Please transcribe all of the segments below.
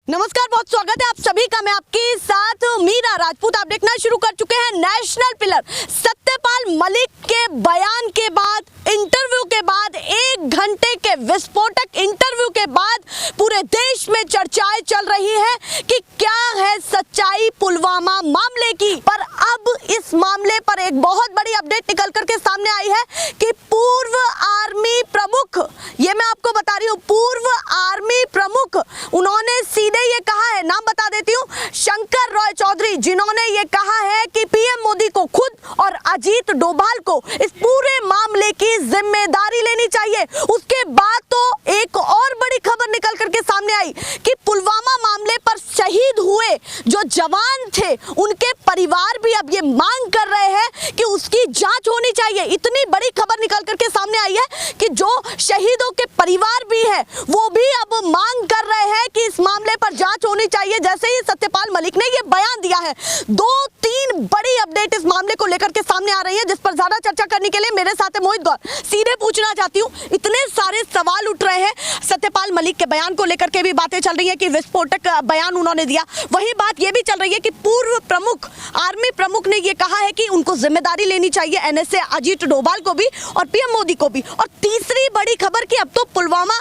नमस्कार, बहुत स्वागत है आप सभी का। मैं आपके साथ मीरा राजपूत। आप देखना शुरू कर चुके हैं नेशनल पिलर। सत्यपाल मलिक के बयान के बाद, इंटरव्यू के बाद, 1 घंटे के विस्फोटक इंटरव्यू के बाद पूरे देश में चर्चाएं चल रही है कि क्या है सच्चाई पुलवामा मामले की। पर अब इस मामले पर एक बहुत बड़ी अपडेट निकल करके सामने आई है कि पूर्व आर्मी प्रमुख, ये मैं आपको बता रही हूँ, पूर्व आर्मी प्रमुख, उन्होंने सीधे ये कहा है, नाम बता देती हूँ, शंकर रॉय चौधरी, जिन्होंने ये कहा है कि पीएम मोदी को खुद और अजीत डोभाल को इस पूरे मामले की जिम्मेदारी लेनी चाहिए। उसके बाद तो एक और बड़ी खबर निकल करके सामने आई कि पुलवामा मामले पर शहीद हुए जो जवान थे, उनके परिवार भी अब ये मांग कर रहे हैं कि उसकी जांच होनी चाहिए। इतनी बड़ी खबर निकल करके सामने आई है कि जो शहीदों के परिवार भी है वो भी अब मांग कर रहे हैं कि इस मामले पर जांच होनी चाहिए। जैसे ही सत्यपाल मलिक ने ये बयान दिया है, 2-3 बड़ी अपडेट इस मामले को लेकर के सामने आ रही है, जिस पर ज्यादा चर्चा करने के लिए मेरे साथ है मोहित गौर। सीधे पूछना चाहती हूँ, इतने सारे सवाल उठ रहे हैं, सत्यपाल मलिक के बयान को लेकर के भी बातें चल रही है कि विस्फोटक बयान उन्होंने दिया। वही बात ये भी चल रही है कि पूर्व प्रमुख, आर्मी प्रमुख ने ये कहा है कि उनको जिम्मेदारी लेनी चाहिए, एनएसए अजीत डोभाल को भी और पीएम मोदी को भी। और तीसरी बड़ी खबर कि अब तो पुलवामा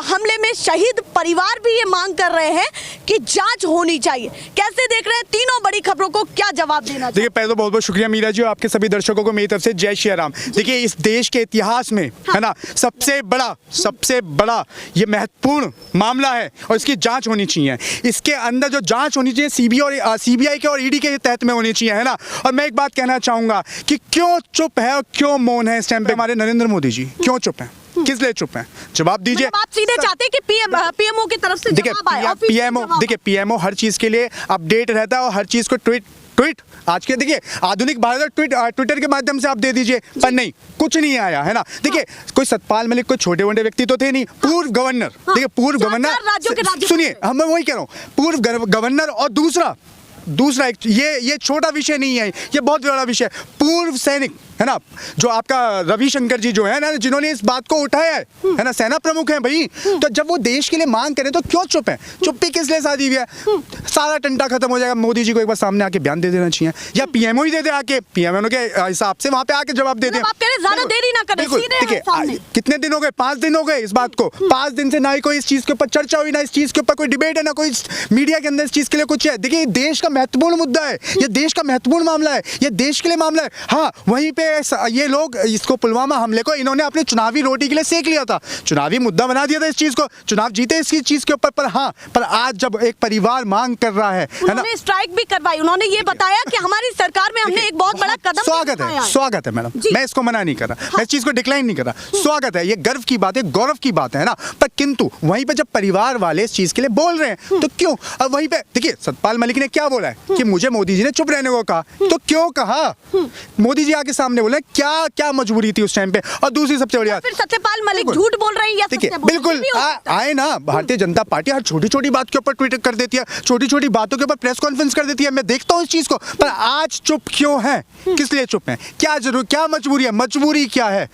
हमले में शहीद परिवार भी ये मांग कर रहे हैं कि जांच होनी चाहिए। कैसे देख रहे हैं तीनों बड़ी खबरों को, क्या जवाब देना? देखिए, पहले तो बहुत बहुत शुक्रिया मीरा जी, आपके सभी दर्शकों को मेरी तरफ से जय श्री राम। देखिए, इस देश के इतिहास में है ना सबसे बड़ा ये महत्वपूर्ण मामला है और इसकी जांच होनी चाहिए। इसके अंदर जो जांच होनी चाहिए सीबीआई के और ईडी के तहत में होनी चाहिए, है ना। और मैं एक बात कहना चाहूंगा कि क्यों चुप है और क्यों मौन है इस टाइम पे हमारे नरेंद्र मोदी जी, क्यों चुप है, किस लिए चुप हैं? जवाब दीजिए। आप सीधे चाहते हैं कि पीएमओ की तरफ से जवाब आए। देखिए, पीएमओ हर चीज के लिए अपडेट रहता है और हर चीज को ट्वीट आज के, देखिए आधुनिक भारत ट्विटर के माध्यम से आप दे दीजिए, पर नहीं, कुछ नहीं आया, है ना। देखिए, कोई सतपाल मलिक कोई छोटे मोटे व्यक्ति तो थे नहीं, पूर्व गवर्नर, देखिए पूर्व गवर्नर, सुनिए, हम वही कह रहा हूँ, पूर्व गवर्नर। और दूसरा एक ये छोटा विषय नहीं है, ये बहुत बड़ा विषय है। पूर्व सैनिक, है ना, जो आपका रविशंकर जी जो है ना, जिन्होंने इस बात को उठाया है ना, सेना प्रमुख हैं भाई। तो जब वो देश के लिए मांग करें तो क्यों चुप है? चुप्पी किस लिए साधी हुई है? सारा टंटा खत्म हो जाएगा। मोदी जी को एक बार सामने आके बयान दे देना चाहिए, या पीएमओ ही दे दे आके, पीएमओ के हिसाब से वहां पे आके जवाब दे दे। ज्यादा देरी ना करें, देखिए, कितने दिन हो गए? 5 दिन हो गए इस बात को। 5 दिन से ना ही कोई इस चीज के ऊपर चर्चा हुई, ना इस चीज के ऊपर कोई डिबेट है, ना कोई मीडिया के अंदर इस चीज के लिए कुछ है। देखिए, देश का महत्वपूर्ण मुद्दा है, ये देश का महत्वपूर्ण मामला है, ये देश के लिए मामला है। हाँ, वहीं पे ये लोग इसको पुलवामा हमले को इन्होंने अपनी चुनावी रोटी के लिए सेक लिया था, चुनावी मुद्दा बना दिया था इस चीज को, चुनाव जीते इस चीज के ऊपर। पर आज जब एक परिवार मांग कर रहा है ना, स्ट्राइक भी करवाई, उन्होंने ये बताया कि हमारी सरकार में हमने एक बहुत बड़ा कदम स्वागत है मैडम, मैं इसको मना नहीं कर रहा, मैं इस चीज को डिक्लाइन नहीं कर रहा, स्वागत है, ये गर्व की बात है, गौरव की बात है ना। पर किंतु वहीं पे जब परिवार वाले इस चीज के लिए बोल रहे हैं तो क्यों? अब वहीं पे देखिए, सतपाल मलिक ने क्या बोला है कि मुझे मोदी जी ने चुप रहने को कहा, तो क्यों कहा? मोदी जी आके सामने बोले, क्या मजबूरी थी उस टाइम पे? और दूसरी सबसे बड़ी बात, फिर सत्यपाल मलिक झूठ बोल रहे हैं या देखिए, बिल्कुल आए ना, भारतीय जनता पार्टी हर छोटी बात के ऊपर ट्वीट कर देती है, छोटी बातों के ऊपर प्रेस कॉन्फ्रेंस कर देती है, मैं देखता हूँ इस चीज को। पर आज चुप क्यों है? किस लिए चुप है? क्या मजबूरी है? मजबूरी क्या है?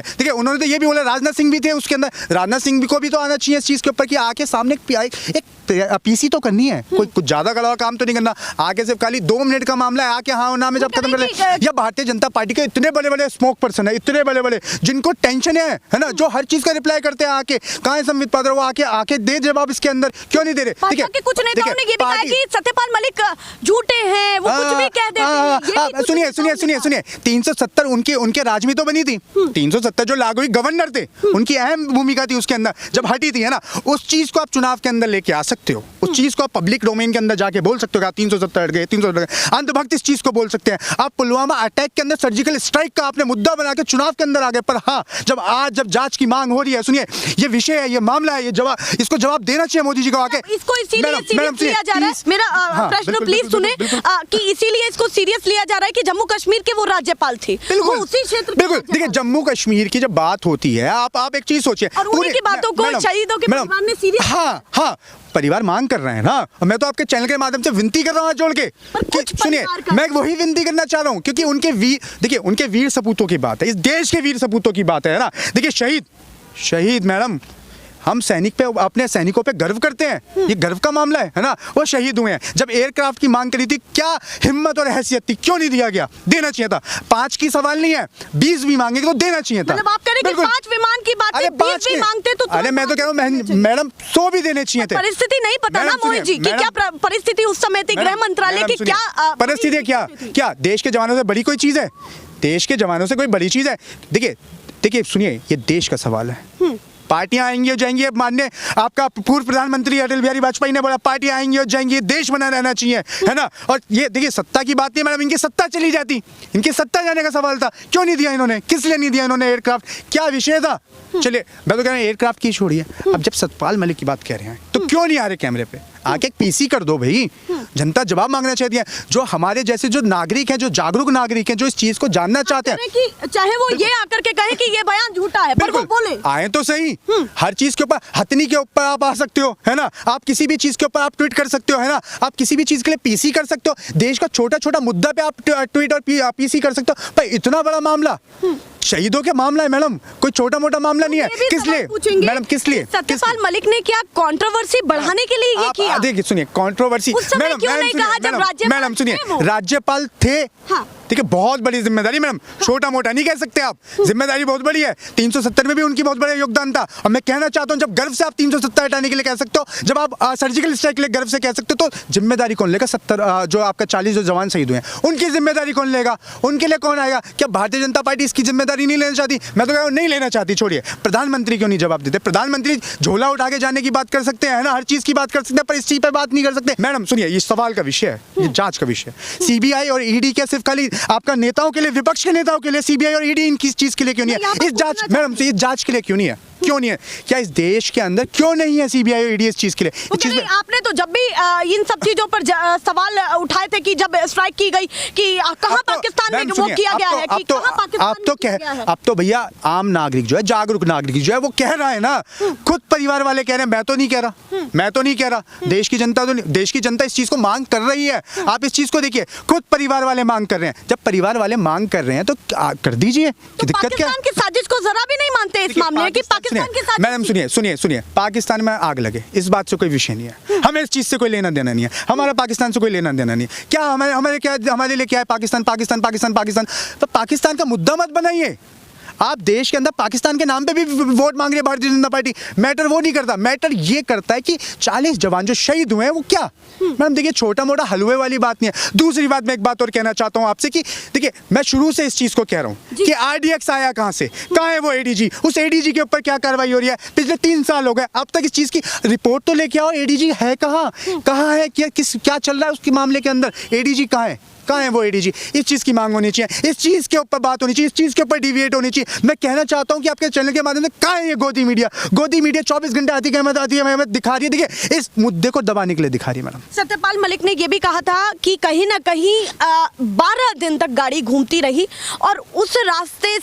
देखिए, उन्होंने तो ये भी बोला, राजनाथ सिंह भी थे उसके अंदर, राजनाथ सिंह को भी तो आना चाहिए इस चीज के ऊपर कि आके सामने एक पीसी तो करनी है, कोई कुछ ज्यादा गड़ा काम तो नहीं करना। आगे सिर्फ खाली 2 मिनट का मामला है, आके हाँ नाम में जब खत्म कर ले। या भारतीय जनता पार्टी के इतने बड़े स्मोक पर्सन है, इतने बड़े जिनको टेंशन है ना, जो हर चीज का रिप्लाई करते हैं, आके कहाँ है संबित पात्रा, वो आके दे जवाब इसके अंदर, क्यों नहीं दे रहे? देखिए, कुछ नेताओं ने ये भी कहा कि सत्यपाल मलिक झूठे हैं, वो कुछ भी कह देते हैं। सुनिए, 370 उनके राज में तो बनी थी, 370 जो लागू गवर्नर थे, उनकी अहम भूमिका थी उसके अंदर, जब हटी थी, है ना। उस चीज को आप चुनाव के अंदर लेके आ सकते हो, उस चीज को आप पब्लिक डोमेन के अंदर जाके बोल सकते हो कि 370 हट गए, 370 हट गए। अंधभक्त इस चीज को बोल सकते हैं। आप पुलवामा अटैक के अंदर सर्जिकल स्ट्राइक का आपने मुद्दा बना के चुनाव के अंदर आ गए। पर हाँ, जब जांच की मांग हो रही है, सुनिए, ये विषय है, ये मामला है, इसको जवाब देना चाहिए मोदी जी को आके। इसको इसीलिए सीरियस लिया जा रहा है, मेरा प्रश्न प्लीज सुने, कि इसीलिए इसको सीरियस लिया जा रहा है कि जम्मू कश्मीर के वो राज्यपाल थे, वो उसी क्षेत्र। बिल्कुल, देखिए, जम्मू कश्मीर की जब बात होती है, आप एक चीज सोचिए, पूरी बातों को शहीदों के परिवार ने सीरियस, हाँ, परिवार मांग कर रहे हैं ना। मैं तो आपके चैनल के माध्यम से विनती कर रहा हूँ जोड़ के, सुनिए, मैं वही विनती करना चाह रहा हूँ, क्योंकि उनके वीर सपूतों की बात है, इस देश के वीर सपूतों की बात है ना। देखिए, शहीद मैडम, हम सैनिक पे, अपने सैनिकों पे गर्व करते हैं, ये गर्व का मामला है ना। वो शहीद हुए हैं। जब एयरक्राफ्ट की मांग करी थी, क्या हिम्मत और हैसियत थी, क्यों नहीं दिया गया? देना चाहिए था। 5 की सवाल नहीं है, 20 भी मांगे तो देना चाहिए था। मतलब आप कह रहे हैं कि 5 विमान की बात है, 20 भी मांगते तो अरे मैं तो कह रहा हूँ मैडम 100 भी देने चाहिए थे। परिस्थिति नहीं पता ना मोहित जी कि क्या परिस्थिति उस समय थी, गृह मंत्रालय की क्या परिस्थिति, क्या देश के जवानों से बड़ी कोई चीज है? देश के जवानों से कोई बड़ी चीज है? देखिए सुनिए, ये देश का सवाल है। पार्टियां आएंगी और जाएंगी। अब माननीय आपका पूर्व प्रधानमंत्री अटल बिहारी वाजपेयी ने बोला पार्टियां आएंगी और जाएंगी, देश बना रहना चाहिए, है ना। और ये देखिए सत्ता की बात नहीं मैडम, इनकी सत्ता चली जाती, इनकी सत्ता जाने का सवाल था। क्यों नहीं दिया इन्होंने? किस लिए नहीं दिया इन्होंने एयरक्राफ्ट? क्या विषय था? चलिए मैं तो कह रहा हूँ एयरक्राफ्ट की छोड़िए, अब जब सतपाल मलिक की बात कह रहे हैं तो क्यों नहीं आ रहे कैमरे पे? आके एक पीसी कर दो भाई, जनता जवाब मांगना चाहती है। जो हमारे जैसे जो नागरिक हैं, जो जागरूक नागरिक हैं, जो इस चीज को जानना चाहते हैं कि चाहे वो ये आकर के कहे कि ये बयान झूठा है, पर वो बोले आए तो सही। हर चीज के ऊपर, हथनी के ऊपर आप आ सकते हो, है ना। आप किसी भी चीज के ऊपर आप ट्वीट कर सकते हो, है ना। आप किसी भी चीज के लिए पीसी कर सकते हो। देश का छोटा छोटा मुद्दा पे आप ट्वीट और पीसी कर सकते हो। पर इतना बड़ा मामला शहीदों के मामला है मैडम, कोई छोटा मोटा मामला नहीं है। किस लिए मैडम, किस लिए? सत्यपाल मलिक ने क्या कंट्रोवर्सी बढ़ाने के लिए ये किया? देखिए सुनिए, कंट्रोवर्सी मैडम सुनिए, राज्यपाल थे, ठीक है, बहुत बड़ी जिम्मेदारी मैडम, छोटा मोटा नहीं कह सकते आप। जिम्मेदारी बहुत बड़ी है। 370 में भी उनकी बहुत बड़ा योगदान था। और मैं कहना चाहता हूं, जब गर्व से आप 370 हटाने के लिए कह सकते हो, जब आप सर्जिकल स्ट्राइक के लिए गर्व से कह सकते हो, तो जिम्मेदारी कौन लेगा? 70 जो आपका 40 जो जवान शहीद हुए हैं, उनकी जिम्मेदारी कौन लेगा? उनके लिए कौन आएगा? क्या भारतीय जनता पार्टी इसकी जिम्मेदारी नहीं लेना चाहती? मैं तो कह रहा हूं नहीं लेना चाहती। छोड़िए, प्रधानमंत्री क्यों नहीं जवाब देते? प्रधानमंत्री झोला उठा के जाने की बात कर सकते हैं, ना, हर चीज की बात कर सकते हैं, पर इस चीज पर बात नहीं कर सकते। मैडम सुनिए, ये सवाल का विषय है, ये जांच का विषय है। सीबीआई और ईडी क्या सिर्फ खाली आपका नेताओं के लिए, विपक्ष के नेताओं के लिए सीबीआई और ईडी इनकी चीज के लिए क्यों नहीं है? इस जांच मैडम, इस जांच के लिए क्यों नहीं है? क्यों नहीं है? क्या इस देश के अंदर क्यों नहीं है सीबीआई और ईडी इस चीज के लिए? आपने तो जब भी इन सब चीजों पर सवाल उठाए थे कि जब स्ट्राइक की गई कि कहां पाकिस्तान में वो किया गया है, कि कहां पाकिस्तान अब तो भैया आम नागरिक जो है, जागरूक नागरिक जो है, वो कह रहा है ना। खुद परिवार वाले कह रहे हैं, मैं तो नहीं कह रहा, देश की जनता इस चीज को मांग कर रही है। आप इस चीज को देखिए, खुद परिवार वाले मांग कर रहे हैं। जब परिवार वाले मांग कर रहे हैं तो कर दीजिए, दिक्कत क्या है? पाकिस्तान की साजिश को जरा भी नहीं मानते इस मामले में कि पाकिस्तान की साजिश। मैडम सुनिए, पाकिस्तान में आग लगे, इस बात से कोई विषय नहीं है। हमें इस चीज से कोई लेना देना नहीं है। हमारा पाकिस्तान से कोई लेना देना नहीं है। क्या हमारे लिए क्या है? पाकिस्तान। तो पाकिस्तान का मुद्दा मत बनाइए। आप देश के अंदर पाकिस्तान के नाम पे भी वोट मांग रही है भारतीय जनता पार्टी। मैटर वो नहीं करता, मैटर ये करता है कि 40 जवान जो शहीद हुए हैं वो क्या? मैडम देखिए, छोटा मोटा हलवे वाली बात नहीं है। दूसरी बात, मैं एक बात और कहना चाहता हूं आपसे कि देखिए, मैं शुरू से इस चीज को कह रहा हूं कि आरडीएक्स आया कहां से? कहां है वो एडीजी? उस एडीजी के ऊपर क्या कार्रवाई हो रही है? पिछले 3 साल हो गए, अब तक इस चीज की रिपोर्ट तो लेके आओ। एडीजी है कहां है? क्या चल रहा है उसके मामले के अंदर? एडीजी कहां है वो एडीजी? इस चीज की मांग होनी चाहिए, इस चीज के ऊपर बात होनी चाहिए, इस चीज के ऊपर डिबेट होनी चाहिए। मैं कहना चाहता हूं कि आपके चैनल के माध्यम से कहां है ये गोदी मीडिया? 24 घंटे आती है दिखा रही है। देखिए, इस मुद्दे को दबाने के लिए दिखा रही है मैडम। सत्यपाल मलिक ने यह भी कहा था कि कहीं ना कहीं 12 दिन तक गाड़ी घूमती रही और उस रास्ते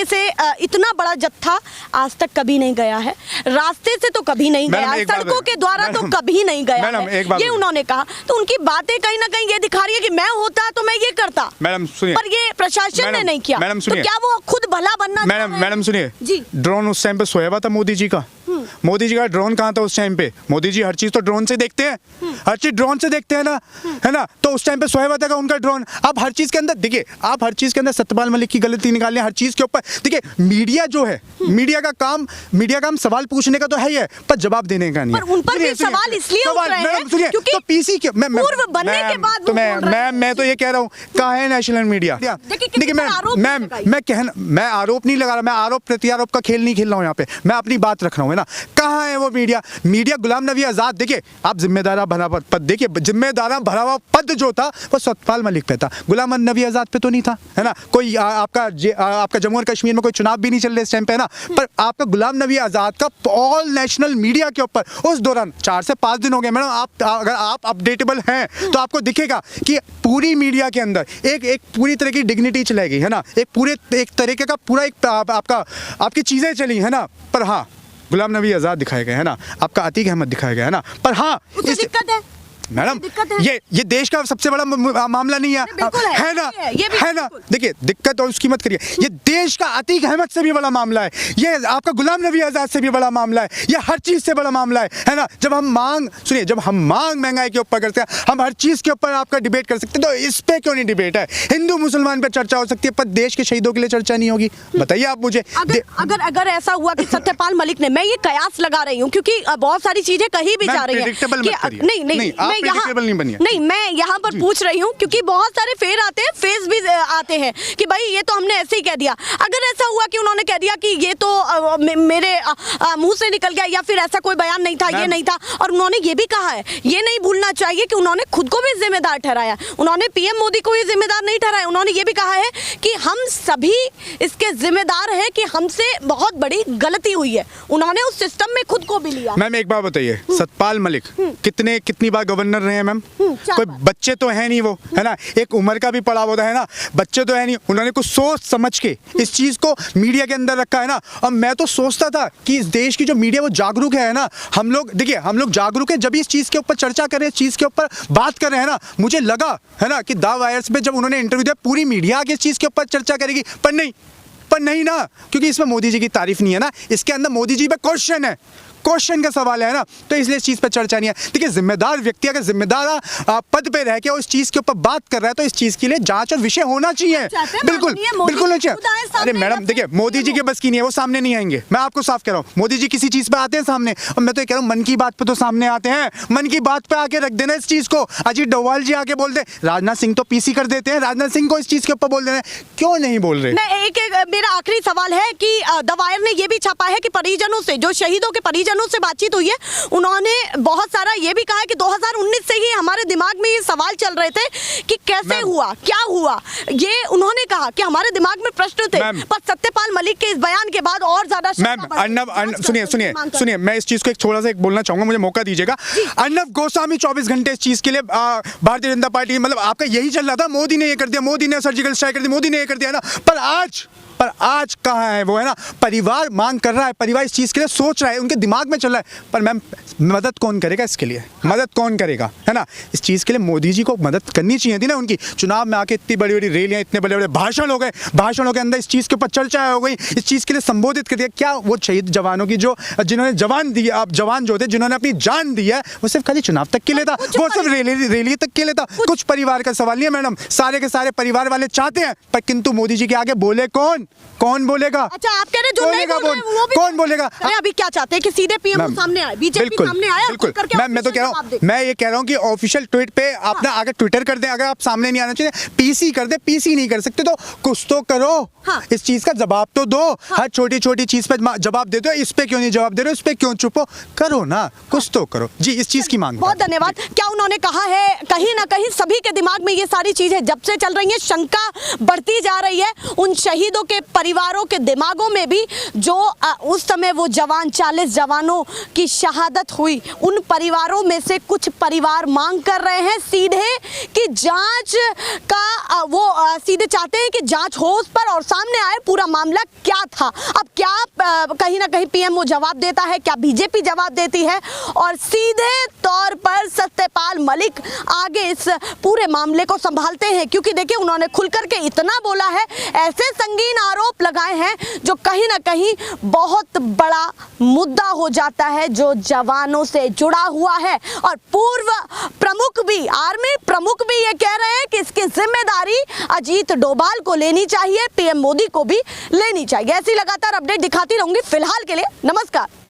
से इतना बड़ा जत्था आज तक कभी नहीं गया है। रास्ते से तो कभी नहीं गया, सड़कों के द्वारा तो कभी नहीं गया है, ये उन्होंने कहा। तो उनकी बातें कहीं ना कहीं ये दिखा रही है कि मैं होता तो मैं ये करता। मैडम सुनिए, पर ये प्रशासन ने नहीं किया। मैडम सुनिए, तो क्या वो खुद भला बनना? मैडम सुनिए जी, ड्रोन उस टाइम पे सोया हुआ था मोदी जी का। मोदी जी का ड्रोन कहाँ था उस टाइम पे? मोदी जी हर चीज तो ड्रोन से देखते हैं, हर चीज ड्रोन से देखते हैं ना, है ना। तो उस टाइम पे सोया हुआ था उनका ड्रोन। आप हर चीज के अंदर देखिए, आप हर चीज के अंदर सत्यपाल मलिक की गलती निकालने, हर चीज के ऊपर देखिए। मीडिया जो है, मीडिया का काम सवाल पूछने का तो है ही है, पर जवाब देने का नहीं है। पर उन पर भी सवाल इसलिए उठ रहे हैं क्योंकि तो पीसी के पूर्व बनने के बाद तो मैं तो ये कह रहा हूँ, कहाँ है नेशनल मीडिया? देखिए मैं आरोप नहीं लगा रहा, मैं आरोप प्रत्यारोप का खेल नहीं खेल रहा हूँ यहाँ पे, मैं अपनी बात रख रहा हूँ, है ना। कहाँ है वो मीडिया? गुलाम नबी आजाद, देखिए आप जिम्मेदार भरा पद, देखिए जिम्मेदार भरा हुआ पद जो था वो सत्यपाल मलिक पे था, गुलाम नबी आजाद पे तो नहीं था, है ना। कोई आपका जम्मू और कश्मीर में कोई चुनाव भी नहीं चल रहे इस टाइम पे, है ना। पर आपका गुलाम नबी आजाद का ऑल नेशनल मीडिया के ऊपर उस दौरान 4 से 5 दिन हो गए मैडम। अगर आप अपडेटेबल हैं तो आपको दिखेगा कि पूरी मीडिया के अंदर एक पूरी तरह की डिग्निटी चलाई गई, है ना। एक तरीके का पूरा आपकी चीजें चली, है ना। पर हाँ, गुलाम नबी आजाद दिखाए गए, है ना। आपका अतीक अहमद दिखाया गया, है ना। पर हाँ, दिक्कत है मैडम दिक्कत है। ये देश का सबसे बड़ा मामला नहीं बिल्कुल है ना, ये भी है ना। बिल्कुल। देखिए दिक्कत और उसकी मत करिए, ये देश का अतीक अहमद से भी बड़ा मामला है, ये आपका गुलाम नबी आजाद से भी बड़ा मामला है, ये हर चीज से बड़ा मामला है ना। जब हम मांग महंगाई के ऊपर करते हैं, हम हर चीज के ऊपर आपका डिबेट कर सकते हैं, तो इस पे क्यों नहीं डिबेट है? हिंदू मुसलमान पे चर्चा हो सकती है, पर देश के शहीदों के लिए चर्चा नहीं होगी? बताइए आप मुझे। अगर ऐसा हुआ कि सत्यपाल मलिक ने, मैं ये कयास लगा रही हूँ क्योंकि बहुत सारी चीजें कहीं भी जा रही है, नहीं मैं यहाँ पर पूछ रही हूँ क्योंकि बहुत सारे फेर आते हैं, फेस भी आते हैं कि भाई ये तो हमने ऐसे ही कह दिया। अगर ऐसा हुआ कि उन्होंने कह दिया कि ये तो मेरे मुंह से निकल गया, या फिर ऐसा कोई बयान नहीं था, ये नहीं था, और उन्होंने ये भी कहा है, ये नहीं भूलना चाहिए कि उन्होंने खुद को भी जिम्मेदार ठहराया, उन्होंने पीएम मोदी को भी जिम्मेदार नहीं ठहराया, उन्होंने ये भी कहा है कि हम सभी इसके जिम्मेदार हैं कि हमसे बहुत बड़ी गलती हुई है, उन्होंने उस सिस्टम में खुद को भी लिया। मैम एक बात बताइए, सतपाल मलिक कितनी बार गवर्नर रहे हैं मैम? कोई बच्चे तो है नहीं वो, है ना, एक उम्र का भी पड़ा होता है ना, बच्चे तो है नहीं, उन्होंने कुछ सोच समझ के इस चीज को मीडिया के अंदर रखा है ना। और मैं तो सोचता था कि इस देश की जो मीडिया वो जागरूक है ना, हम लोग देखिए हम लोग जागरूक है, जब इस चीज के ऊपर चर्चा कर रहे हैं, इस चीज के ऊपर बात कर रहे हैं ना, मुझे लगा है ना कि द वायर्स पे जब उन्होंने इंटरव्यू दिया पूरी मीडिया आगे इस चीज के ऊपर चर्चा करेगी, पर नहीं ना, क्योंकि इसमें मोदी जी की तारीफ नहीं है ना, इसके अंदर मोदी जी पे क्वेश्चन का सवाल है ना, तो इसलिए इस चीज पर चर्चा नहीं है। देखिए जिम्मेदार व्यक्ति अगर जिम्मेदार पद पे रह के उस चीज के ऊपर बात कर रहा है तो इस चीज के लिए जांच और विषय होना चाहिए, बिल्कुल नहीं चाहिए। अरे मैडम देखिए मोदी जी के बस की नहीं है, वो सामने नहीं आएंगे, मैं आपको साफ कह रहा हूँ। मोदी जी किसी चीज पे आते हैं सामने, और मैं तो कह रहा हूँ मन की बात पे तो सामने आते हैं, मन की बात पे आके रख देना इस चीज को। अजीत डोभाल जी आके बोल दे, राजनाथ सिंह तो पीसी कर देते हैं, राजनाथ सिंह को इस चीज के ऊपर बोल देना, क्यों नहीं बोल रहे? मेरा आखिरी सवाल है कि द वायर ने यह भी छापा है कि परिजनों से, जो शहीदों के परिजनों से बातचीत हुई है, उन्होंने बहुत सारा ये भी कहा है कि 2019 से ही हमारे दिमाग में ये सवाल चल रहे थे कि कैसे हुआ, क्या हुआ, ये उन्होंने कहा कि हमारे दिमाग में प्रश्न थे, पर सत्यपाल मलिक के इस बयान के बाद और ज्यादा। मैम सुनिए मैं इस चीज को थोड़ा सा बोलना चाहूंगा, मुझे मौका दीजिएगा। अर्नब गोस्वामी 24 घंटे इस चीज के लिए भारतीय जनता पार्टी, मतलब आपका यही चल रहा था, मोदी ने ये कर दिया, मोदी ने सर्जिकल स्ट्राइक कर दी, मोदी ने ये कर दिया ना, पर आज कहाँ है वो, है ना? परिवार मांग कर रहा है, परिवार इस चीज के लिए सोच रहा है, उनके दिमाग में चल रहा है, पर मैम मदद कौन करेगा इसके लिए? मदद कौन करेगा, है ना? इस चीज के लिए मोदी जी को मदद करनी चाहिए थी ना उनकी। चुनाव में आके इतनी बड़ी बड़ी रैलियां, इतने बड़े बड़े भाषण हो गए, भाषणों के अंदर इस चीज के ऊपर चर्चा हो गई, इस चीज के लिए संबोधित कर दिया। क्या वो शहीद जवानों की जिन्होंने जवान जो थे, जिन्होंने अपनी जान दी है, वो सिर्फ खाली चुनाव तक के लिए था, वो सिर्फ रैली तक के लिए था? कुछ परिवार का सवाल नहीं है मैडम, सारे के सारे परिवार वाले चाहते हैं, पर किंतु मोदी जी के आगे बोले कौन बोलेगा? अच्छा आप कह रहे जो नहीं बोल रहे वो भी कौन बोलेगा? अरे अभी क्या चाहते हैं कि सीधे पीएम सामने आए, बीजेपी सामने आया, बिल्कुल। मैं तो कह रहा हूँ, मैं ये कह रहा हूँ कि ऑफिशियल ट्वीट पे आप ना आगे ट्विटर कर दें, अगर आप सामने नहीं आना चाहिए, पीसी कर दे, पीसी नहीं कर सकते तो कुछ तो करो, इस चीज का जवाब तो दो। हर छोटी छोटी चीज पे जवाब देते हो, इस पे क्यों नहीं जवाब दे रहे हो, इस पे क्यों चुप हो? करो ना, कुछ तो करो जी, इस चीज की मांग। बहुत धन्यवाद। क्या उन्होंने कहा है, कहीं ना कहीं सभी के दिमाग में ये सारी चीजें जब से चल रही है, शंका बढ़ती जा रही है उन शहीदों के परिवारों के दिमागों में भी, जो उस समय वो 40 जवानों की शहादत हुई, उन परिवारों में से कुछ परिवार मांग कर रहे हैं सीधे कि जांच का वो सीधे चाहते हैं कि जांच हो उस पर और सामने आए पूरा मामला क्या था। अब क्या कहीं ना कहीं पीएम वो जवाब देता है, क्या बीजेपी जवाब देती है, और सीधे तौर पर सत्यपाल मलिक आगे इस पूरे मामले को संभालते हैं, क्योंकि देखिए उन्होंने खुलकर के इतना बोला है, ऐसे संगीन आरोप लगाए हैं जो कहीं ना कहीं बहुत बड़ा मुद्दा हो जाता है, जो जवानों से जुड़ा हुआ है। और पूर्व प्रमुख भी, आर्मी प्रमुख भी ये कह रहे हैं कि इसकी जिम्मेदारी अजीत डोभाल को लेनी चाहिए, पीएम मोदी को भी लेनी चाहिए। ऐसी लगातार अपडेट दिखाती रहूंगी। फिलहाल के लिए नमस्कार।